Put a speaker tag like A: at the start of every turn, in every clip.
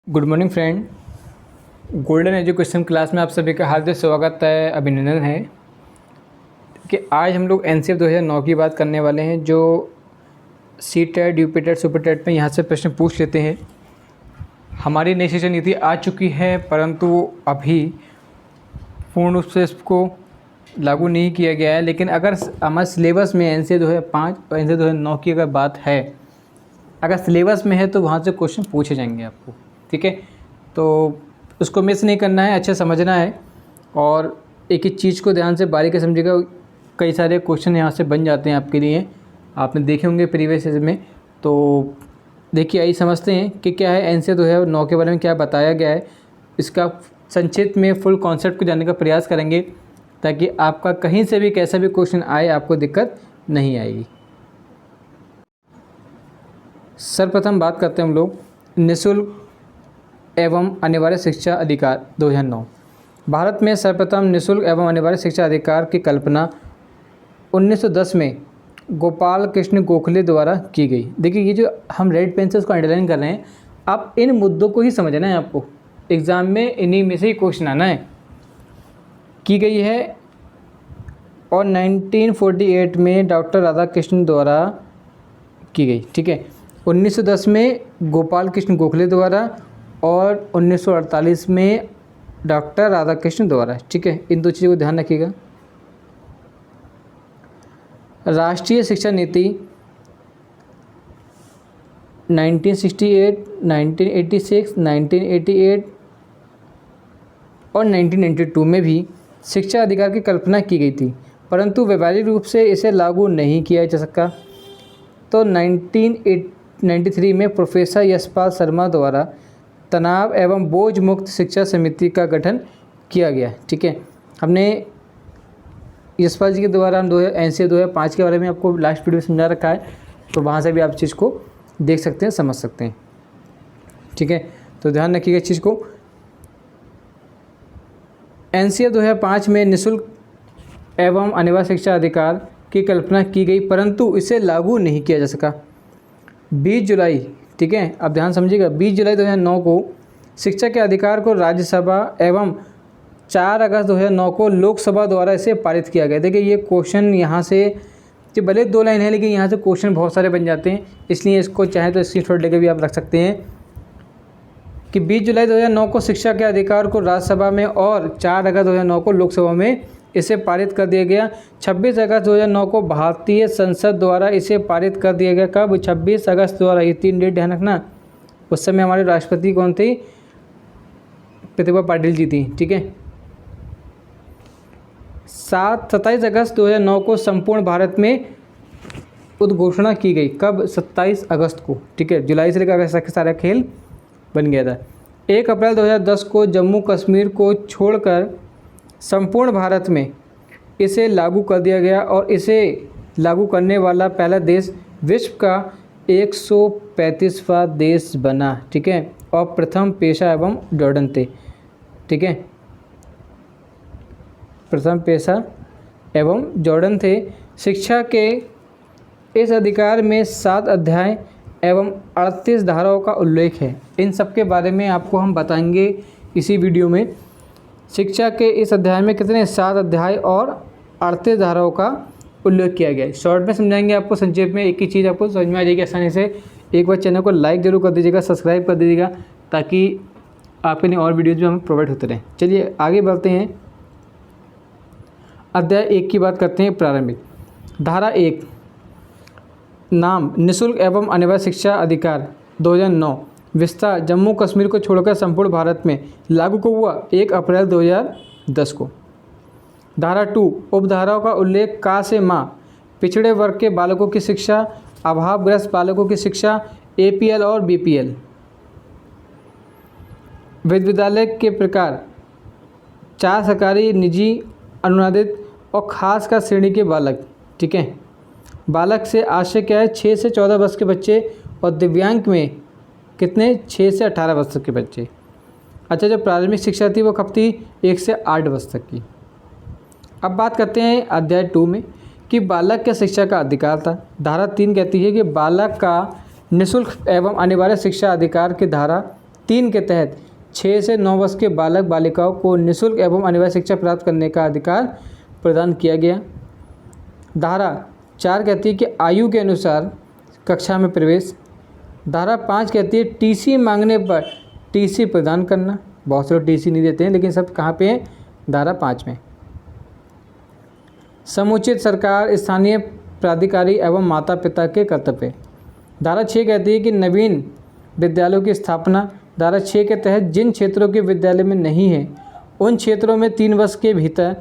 A: Good morning friend. Golden education class में आप सभी का हार्दिक स्वागत है, अभिनंदन है कि आज हम लोग एनसीएफ 2009 की बात करने वाले हैं, जो C TET, UP TET, super TET में यहाँ से प्रश्न पूछ लेते हैं। हमारी नई शिक्षा नीति आ चुकी है, परंतु अभी पूर्ण रूप से इसको लागू नहीं किया गया है। लेकिन अगर हमारे सिलेबस में एनसीएफ 2005 और एनसीएफ 2009 की अगर बात है, अगर सिलेबस में है तो वहाँ से क्वेश्चन पूछे जाएंगे आपको, ठीक है। तो उसको मिस नहीं करना है, अच्छा समझना है और एक एक चीज़ को ध्यान से बारीकी समझिएगा। कई सारे क्वेश्चन यहाँ से बन जाते हैं आपके लिए, आपने देखे होंगे प्रीवियस में। तो देखिए, आइए समझते हैं कि क्या है एनसीएफ 2009 के बारे में क्या बताया गया है। इसका संक्षिप्त में फुल कॉन्सेप्ट को जानने का प्रयास करेंगे, ताकि आपका कहीं से भी कैसा भी क्वेश्चन आए आपको दिक्कत नहीं आएगी। सर्वप्रथम बात करते हैं हम लोग निःशुल्क एवं अनिवार्य शिक्षा अधिकार 2009। भारत में सर्वप्रथम निःशुल्क एवं अनिवार्य शिक्षा अधिकार की कल्पना 1910 में गोपाल कृष्ण गोखले द्वारा की गई। देखिए, ये जो हम रेड पेन से उसको अंडरलाइन कर रहे हैं, आप इन मुद्दों को ही समझना है। आपको एग्ज़ाम में इन्हीं में से ही क्वेश्चन आना है। की गई है और 1948 में डॉक्टर राधाकृष्णन द्वारा की गई, ठीक है। 1910 में गोपाल कृष्ण गोखले द्वारा और 1948 में डॉक्टर राधाकृष्णन द्वारा, ठीक है। इन दो चीज़ों को ध्यान रखिएगा। राष्ट्रीय शिक्षा नीति 1968, 1986, 1988 और 1992 में भी शिक्षा अधिकार की कल्पना की गई थी, परंतु व्यावहारिक रूप से इसे लागू नहीं किया जा सका। तो 1993 में प्रोफेसर यशपाल शर्मा द्वारा तनाव एवं बोझ मुक्त शिक्षा समिति का गठन किया गया, ठीक है। हमने यशपाल जी के द्वारा हम एनसीएफ 2005 के बारे में आपको लास्ट वीडियो में समझा रखा है, तो वहाँ से भी आप चीज़ को देख सकते हैं, समझ सकते हैं, ठीक है। तो ध्यान रखिएगा इस चीज़ को। एनसीएफ 2005 में निःशुल्क एवं अनिवार्य शिक्षा अधिकार की कल्पना की गई, परंतु इसे लागू नहीं किया जा सका। 20 जुलाई, ठीक है, अब ध्यान समझिएगा, 20 जुलाई 2009 को शिक्षा के अधिकार को राज्यसभा एवं 4 अगस्त 2009 को लोकसभा द्वारा इसे पारित किया गया। देखिए, ये क्वेश्चन यहाँ से जो भले 2 लाइन है, लेकिन यहाँ से क्वेश्चन बहुत सारे बन जाते हैं, इसलिए इसको चाहे तो स्क्रीनशॉट लेकर भी आप रख सकते हैं कि 20 जुलाई 2009 को शिक्षा के अधिकार को राज्यसभा में और 4 अगस्त 2009 को लोकसभा में इसे पारित कर दिया गया। 26 अगस्त 2009 को भारतीय संसद द्वारा इसे पारित कर दिया गया। कब? 26 अगस्त द्वारा। ये 3 डेट ध्यान रखना। उस समय हमारे राष्ट्रपति कौन थे? प्रतिभा पाटिल जी थी, ठीक है। 27 अगस्त 2009 को संपूर्ण भारत में उद्घोषणा की गई। कब? 27 अगस्त को, ठीक है। जुलाई से लेकर अगस्त तक सारा खेल बन गया था। 1 अप्रैल 2010 को जम्मू कश्मीर को छोड़कर संपूर्ण भारत में इसे लागू कर दिया गया और इसे लागू करने वाला पहला देश विश्व का 135वां देश बना, ठीक है। और प्रथम पेशा एवं जॉर्डन थे, ठीक है। प्रथम पेशा एवं जॉर्डन थे। शिक्षा के इस अधिकार में 7 अध्याय एवं 38 धाराओं का उल्लेख है। इन सब के बारे में आपको हम बताएंगे इसी वीडियो में। शिक्षा के इस अध्याय में कितने? 7 अध्याय और 38 धाराओं का उल्लेख किया गया है। शॉर्ट में समझाएंगे आपको, संक्षेप में एक ही चीज़ आपको समझ में आ जाएगी आसानी से। एक बार चैनल को लाइक जरूर कर दीजिएगा, सब्सक्राइब कर दीजिएगा, ताकि आपके लिए और वीडियोज़ भी हमें प्रोवाइड होते रहें। चलिए आगे बढ़ते हैं। अध्याय 1 की बात करते हैं, प्रारंभिक। धारा 1, नाम निःशुल्क एवं अनिवार्य शिक्षा अधिकार 2009। विस्तार जम्मू कश्मीर को छोड़कर संपूर्ण भारत में लागू को हुआ 1 अप्रैल 2010 को। धारा 2, उपधाराओं का उल्लेख का से माँ, पिछड़े वर्ग के बालकों की शिक्षा, अभावग्रस्त बालकों की शिक्षा, एपीएल और बीपीएल। विद्यालय के प्रकार 4 सरकारी, निजी, अनुदानित और खास का श्रेणी के बालक, ठीक है। बालक से आशय क्या है? 6 से 14 वर्ष के बच्चे, और दिव्यांग में कितने? 6 से 18 वर्ष तक के बच्चे। अच्छा, जो प्रारंभिक शिक्षा थी वो कब थी? 1 से 8 वर्ष तक की। अब बात करते हैं अध्याय 2 में कि बालक के शिक्षा का अधिकार था। धारा 3 कहती है कि बालक का निःशुल्क एवं अनिवार्य शिक्षा अधिकार की धारा 3 के तहत 6 से 9 वर्ष के बालक बालिकाओं को निःशुल्क एवं अनिवार्य शिक्षा प्राप्त करने का अधिकार प्रदान किया गया। धारा 4 कहती है कि आयु के अनुसार कक्षा में प्रवेश। धारा 5 कहती है टीसी मांगने पर टीसी प्रदान करना। बहुत से लोग टीसी नहीं देते हैं, लेकिन सब कहाँ पे है? धारा 5 में। समुचित सरकार, स्थानीय प्राधिकारी एवं माता पिता के कर्तव्य। धारा 6 कहती है कि नवीन विद्यालयों की स्थापना। धारा 6 के तहत जिन क्षेत्रों के विद्यालय में नहीं है, उन क्षेत्रों में 3 वर्ष के भीतर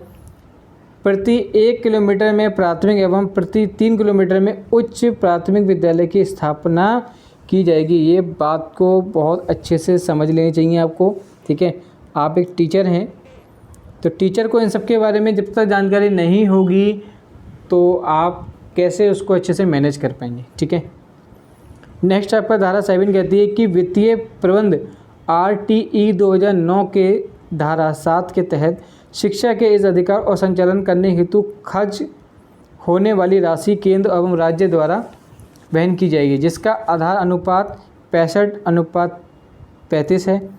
A: प्रति 1 किलोमीटर में प्राथमिक एवं प्रति 3 किलोमीटर में उच्च प्राथमिक विद्यालय की स्थापना की जाएगी। ये बात को बहुत अच्छे से समझ लेनी चाहिए आपको, ठीक है। आप एक टीचर हैं, तो टीचर को इन सब के बारे में जब तक जानकारी नहीं होगी तो आप कैसे उसको अच्छे से मैनेज कर पाएंगे, ठीक है। नेक्स्ट आपका धारा 7 कहती है कि वित्तीय प्रबंध RTE 2009 के धारा 7 के तहत शिक्षा के इस अधिकार और संचालन करने हेतु खर्च होने वाली राशि केंद्र एवं राज्य द्वारा वहन की जाएगी, जिसका आधार अनुपात 65:35 है,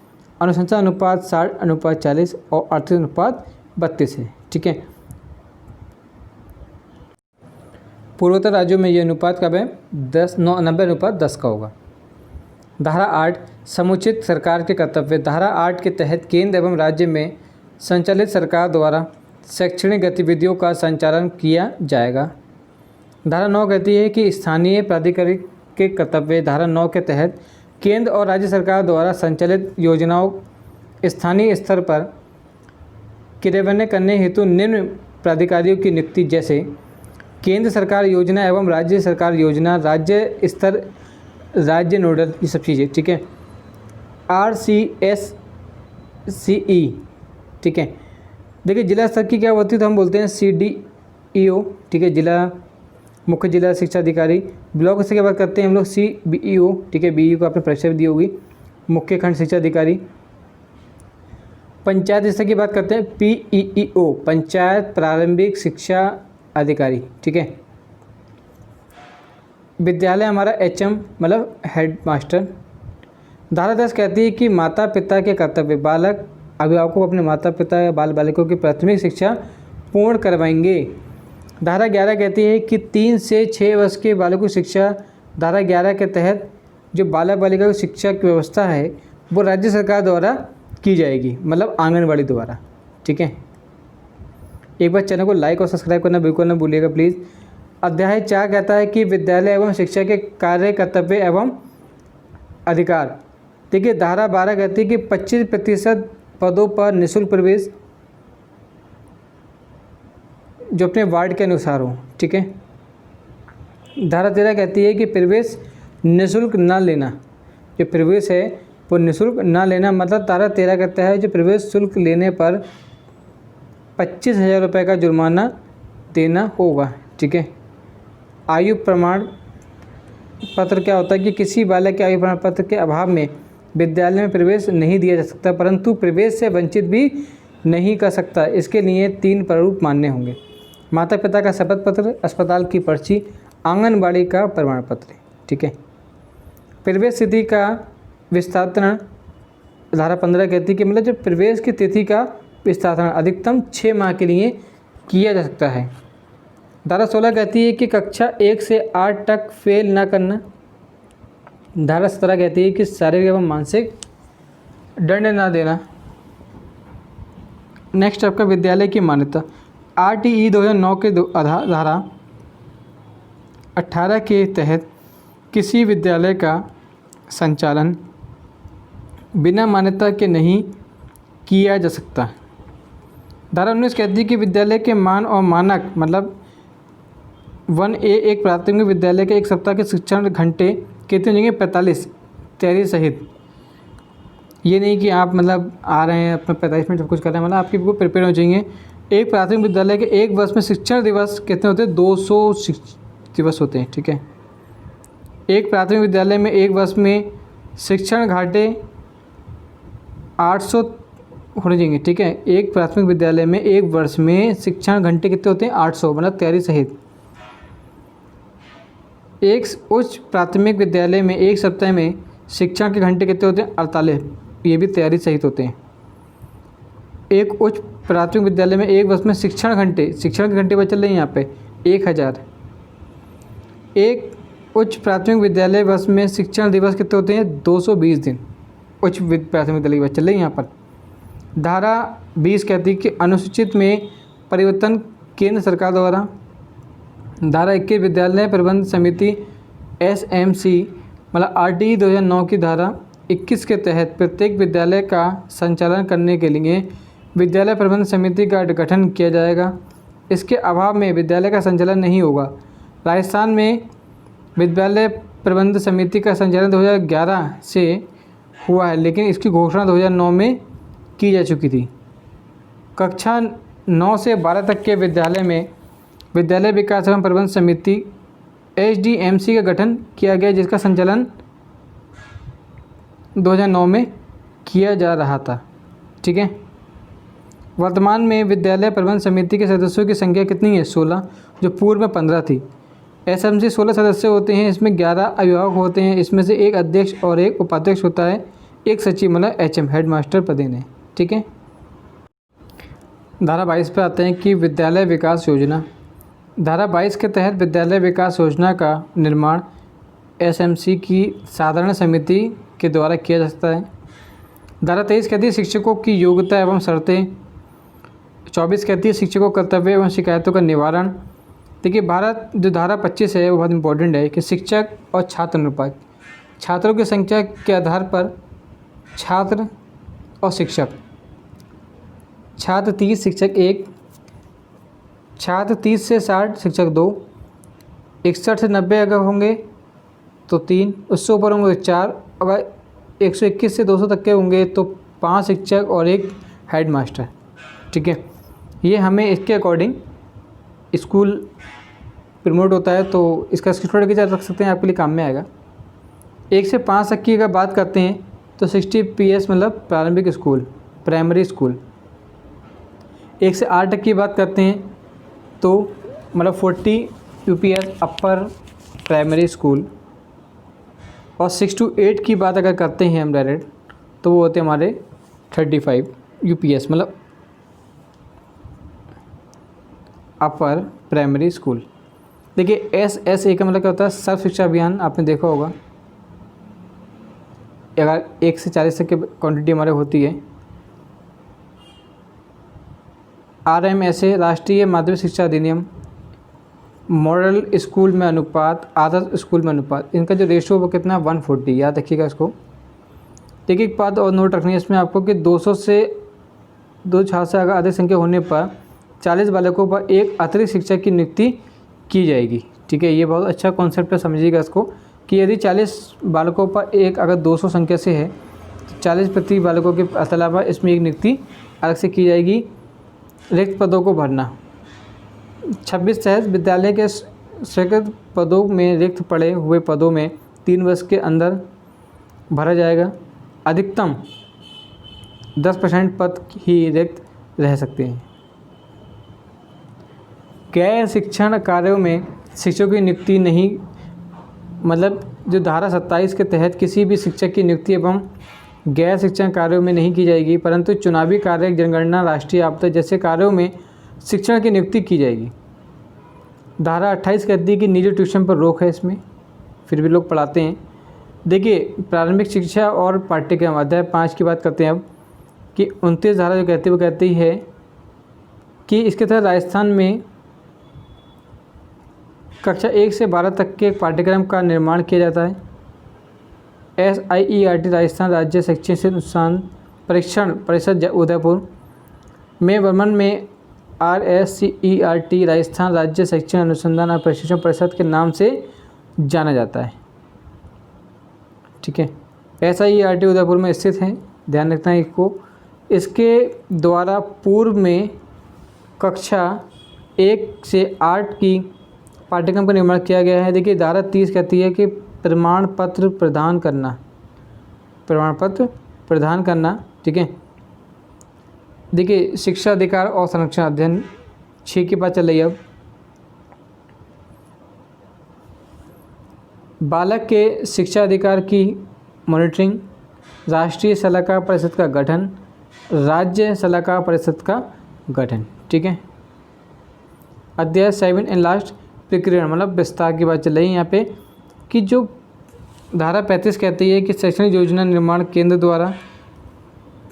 A: अनुशंसा अनुपात 60:40 और आर्थिक अनुपात 32 है, ठीक है। पूर्वोत्तर राज्यों में ये अनुपात कब है? 90:10 का होगा। धारा 8 समुचित सरकार के कर्तव्य। धारा 8 के तहत केंद्र एवं राज्य में संचालित सरकार द्वारा शैक्षणिक गतिविधियों का संचालन किया जाएगा। धारा 9 कहती है कि स्थानीय प्राधिकारी के कर्तव्य। धारा 9 के तहत केंद्र और राज्य सरकार द्वारा संचालित योजनाओं स्थानीय स्तर पर क्रियान्वयन करने हेतु निम्न प्राधिकारियों की नियुक्ति, जैसे केंद्र सरकार योजना एवं राज्य सरकार योजना, राज्य स्तर राज्य नोडल, ये सब चीज़ें, ठीक है। RCSCE, ठीक है। देखिए जिला स्तर की क्या होती है, तो हम बोलते हैं CDEO, ठीक है, जिला मुख्य जिला शिक्षा अधिकारी। ब्लॉक स्तर की बात करते हैं हम लोग CBEO, ठीक है। BEO को आपने परीक्षा भी दी होगी, मुख्य खंड शिक्षा अधिकारी। पंचायत स्तर की बात करते हैं PEEO, पंचायत प्रारंभिक शिक्षा अधिकारी, ठीक है। विद्यालय हमारा HM मतलब हेड मास्टर। धारा 10 कहती है कि माता पिता के कर्तव्य। बालक अभिभावकों को अपने माता पिता या बाल बालिकों की प्राथमिक शिक्षा पूर्ण करवाएंगे। धारा 11 कहती है कि 3 से 6 वर्ष के बालकों की शिक्षा। धारा 11 के तहत जो बालक बालिका की शिक्षा की व्यवस्था है वो राज्य सरकार द्वारा की जाएगी, मतलब आंगनबाड़ी द्वारा, ठीक है। एक बार चैनल को लाइक और सब्सक्राइब करना बिल्कुल ना भूलिएगा प्लीज़। अध्याय 4 कहता है कि विद्यालय एवं शिक्षा के कार्य, कर्तव्य एवं अधिकार। देखिए धारा 12 कहती है कि 25% पदों पर निःशुल्क प्रवेश, जो अपने वार्ड के अनुसार हो, ठीक है। धारा 13 कहती है कि प्रवेश निःशुल्क न लेना। जो प्रवेश है वो निःशुल्क न लेना, मतलब धारा 13 कहता है जो प्रवेश शुल्क लेने पर 25,000 रुपये का जुर्माना देना होगा, ठीक है। आयु प्रमाण पत्र क्या होता है कि किसी बालक के आयु प्रमाण पत्र के अभाव में विद्यालय में प्रवेश नहीं दिया जा सकता, परंतु प्रवेश से वंचित भी नहीं कर सकता। इसके लिए 3 प्रारूप मान्य होंगे: माता पिता का शपथ पत्र, अस्पताल की पर्ची, आंगनबाड़ी का प्रमाण पत्र, ठीक है। प्रवेश तिथि का विस्तारण। धारा 15 कहती है कि मतलब जब प्रवेश की तिथि का विस्तारण अधिकतम 6 माह के लिए किया जा सकता है। धारा 16 कहती है कि कक्षा 1 से 8 तक फेल ना करना। धारा 17 कहती है कि शारीरिक एवं मानसिक दंड ना देना। नेक्स्ट आपका विद्यालय की मान्यता। RTE 2009 के धारा 18 के तहत किसी विद्यालय का संचालन बिना मान्यता के नहीं किया जा सकता। धारा 19 कहती है कि विद्यालय के मान और मानक, मतलब 1A एक प्राथमिक विद्यालय के 1 सप्ताह के शिक्षण घंटे कितने होंगे? 45 तैयारी सहित। ये नहीं कि आप मतलब आ रहे हैं अपना 45 मिनट सब कुछ कर रहे हैं, मतलब आपकी बिल्कुल प्रिपेयर हो चाहिए। एक प्राथमिक विद्यालय के 1 वर्ष में शिक्षण दिवस कितने होते हैं? 200 दिवस होते हैं, ठीक है। एक प्राथमिक विद्यालय में 1 वर्ष में शिक्षण घंटे 800 होने चाहिए, ठीक है। एक प्राथमिक विद्यालय में 1 वर्ष में शिक्षण घंटे कितने होते हैं? 800, मतलब तैयारी सहित। एक उच्च प्राथमिक विद्यालय में 1 सप्ताह में शिक्षण के घंटे कितने होते हैं? 48, ये भी तैयारी सहित होते हैं। एक उच्च प्राथमिक विद्यालय में एक वर्ष में शिक्षण के घंटे पर चल रहे हैं यहाँ पे 1000। एक उच्च प्राथमिक विद्यालय वर्ष में शिक्षण दिवस कितने होते हैं? 220 दिन उच्च प्राथमिक विद्यालय की बात चल रही है यहाँ पर। धारा 20 कहती है कि अनुसूचित में परिवर्तन केंद्र सरकार द्वारा। धारा 21 विद्यालय प्रबंध समिति SMC मतलब RTE 2009 की धारा 21 के तहत प्रत्येक विद्यालय का संचालन करने के लिए विद्यालय प्रबंध समिति का गठन किया जाएगा। इसके अभाव में विद्यालय का संचालन नहीं होगा। राजस्थान में विद्यालय प्रबंध समिति का संचालन 2011 से हुआ है, लेकिन इसकी घोषणा 2009 में की जा चुकी थी। कक्षा 9 से 12 तक के विद्यालय में विद्यालय विकास एवं प्रबंध समिति HDMC का गठन किया गया, जिसका संचालन 2009 में किया जा रहा था। ठीक है। वर्तमान में विद्यालय प्रबंध समिति के सदस्यों की संख्या कितनी है? 16, जो पूर्व में 15 थी। SMC 16 सदस्य होते हैं, इसमें 11 अभिभावक होते हैं, इसमें से एक अध्यक्ष और एक उपाध्यक्ष होता है, एक सचिव मतलब HM हेड मास्टर पदेन है। ठीक है। धारा 22 पर आते हैं कि विद्यालय विकास योजना। धारा 22 के तहत विद्यालय विकास योजना का निर्माण SMC की साधारण समिति के द्वारा किया जा सकता है। धारा 23 कहती है शिक्षकों की योग्यता एवं शर्तें। 24 कहती है शिक्षकों कर्तव्य एवं शिकायतों का निवारण। देखिए भारत जो धारा 25 है वो बहुत इंपॉर्टेंट है कि शिक्षक और छात्र अनुपात। छात्रों की संख्या के आधार पर छात्र और शिक्षक। छात्र 30 शिक्षक 1, छात्र 30 से 60 शिक्षक 2, 61 से 90 अगर होंगे तो 3, उससे ऊपर होंगे तो 4, अगर 121 से 200 तक के होंगे तो 5 शिक्षक और एक हेड मास्टर। ठीक है। ये हमें इसके अकॉर्डिंग स्कूल प्रमोट होता है, तो इसका स्क्रीनशॉट लेके रख सकते हैं, आपके लिए काम में आएगा। 1 से 5 तक की अगर बात करते हैं तो 60 PS मतलब प्रारंभिक स्कूल, प्राइमरी स्कूल। 1 से 8 तक की बात करते हैं तो मतलब 40 UPS अपर प्राइमरी स्कूल। और 6 to 8 की बात अगर करते हैं हम डायरेक्ट तो वो होते हैं हमारे 35 UPS मतलब अपर प्राइमरी स्कूल। देखिए SSA का मतलब क्या होता है? सर्व शिक्षा अभियान, आपने देखा होगा। अगर 1 से 40 तक की क्वांटिटी हमारे होती है। RMSA राष्ट्रीय माध्यमिक शिक्षा अधिनियम। मॉडल स्कूल में अनुपात, आदर्श स्कूल में अनुपात, इनका जो रेशियो वो कितना है? 140। याद रखिएगा इसको। देखिए एक बात और नोट रखनी है इसमें आपको कि 200 से 2 छात्र से अगर अधिक संख्या होने पर 40 बालकों पर एक अतिरिक्त शिक्षक की नियुक्ति की जाएगी। ठीक है। ये बहुत अच्छा कॉन्सेप्ट है, समझिएगा इसको कि यदि 40 बालकों पर एक अगर 200 संख्या से है तो 40 प्रति बालकों के अलावा इसमें एक नियुक्ति अलग से की जाएगी। रिक्त पदों को भरना। 26 तहत विद्यालय के स्वीकृत पदों में रिक्त पड़े हुए पदों में 3 वर्ष के अंदर भरा जाएगा। अधिकतम 10% पद ही रिक्त रह सकते हैं। गैर शिक्षण कार्यों में शिक्षकों की नियुक्ति नहीं, मतलब जो धारा 27 के तहत किसी भी शिक्षक की नियुक्ति एवं गैर शिक्षण कार्यों में नहीं की जाएगी, परंतु चुनावी कार्य, जनगणना, राष्ट्रीय आपदा जैसे कार्यों में शिक्षण की नियुक्ति की जाएगी। धारा 28 कहती है कि निजी ट्यूशन पर रोक है, इसमें फिर भी लोग पढ़ाते हैं। देखिए प्रारंभिक शिक्षा और पाठ्यक्रम अध्याय 5 की बात करते हैं अब कि 29 धारा जो कहती है वो कहती है कि इसके तहत राजस्थान में कक्षा 1 से 12 तक के पाठ्यक्रम का निर्माण किया जाता है। SIERT राजस्थान राज्य शैक्षिक अनुसंधान परीक्षण परिषद उदयपुर में वर्मन में RSCERT राजस्थान राज्य शैक्षिक अनुसंधान और प्रशिक्षण परिषद के नाम से जाना जाता है। ठीक है। SIERT उदयपुर में स्थित है, ध्यान रखना है इसको। इसके द्वारा पूर्व में कक्षा 1 से 8 की पाठ्यक्रम का निर्माण किया गया है। देखिए धारा 30 कहती है कि प्रमाण पत्र प्रदान करना। ठीक है। देखिए शिक्षा अधिकार और संरक्षण अध्ययन 6 की बात चल रही है अब। बालक के शिक्षा अधिकार की मॉनिटरिंग, राष्ट्रीय सलाहकार परिषद का गठन, राज्य सलाहकार परिषद का गठन। ठीक है। अध्याय 7 एंड लास्ट, प्रक्रिया मतलब विस्तार की बात चल रही है यहाँ पे कि जो धारा 35 कहती है कि शैक्षणिक योजना निर्माण केंद्र द्वारा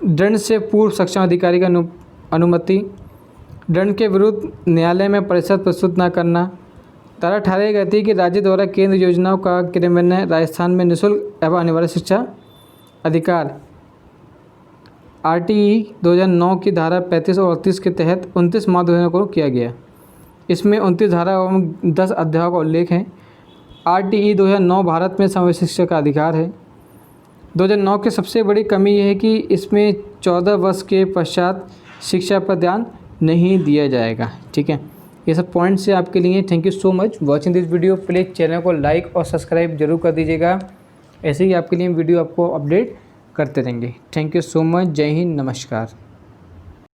A: दंड से पूर्व सक्षम अधिकारी का अनुमति, दंड के विरुद्ध न्यायालय में परिषद प्रस्तुत न करना। धारा 18 कहती है कि राज्य द्वारा केंद्र योजनाओं का क्रियान्वयन राजस्थान में निःशुल्क एवं अनिवार्य शिक्षा अधिकार RTE 2009 की धारा 35 और 38 के तहत 29 मार्च 2009 को किया गया। इसमें 29 धारा एवं 10 अध्यायों का उल्लेख है। RTE 2009 भारत में समवयस्क शिक्षा का अधिकार है। 2009 की सबसे बड़ी कमी यह है कि इसमें 14 वर्ष के पश्चात शिक्षा पर ध्यान नहीं दिया जाएगा। ठीक है, ये सब पॉइंट्स से आपके लिए। Thank you so much watching this video. Please channel को लाइक और सब्सक्राइब जरूर कर दीजिएगा। ऐसे ही आपके लिए वीडियो आपको अपडेट करते रहेंगे। Thank you so much. जय हिंद, नमस्कार।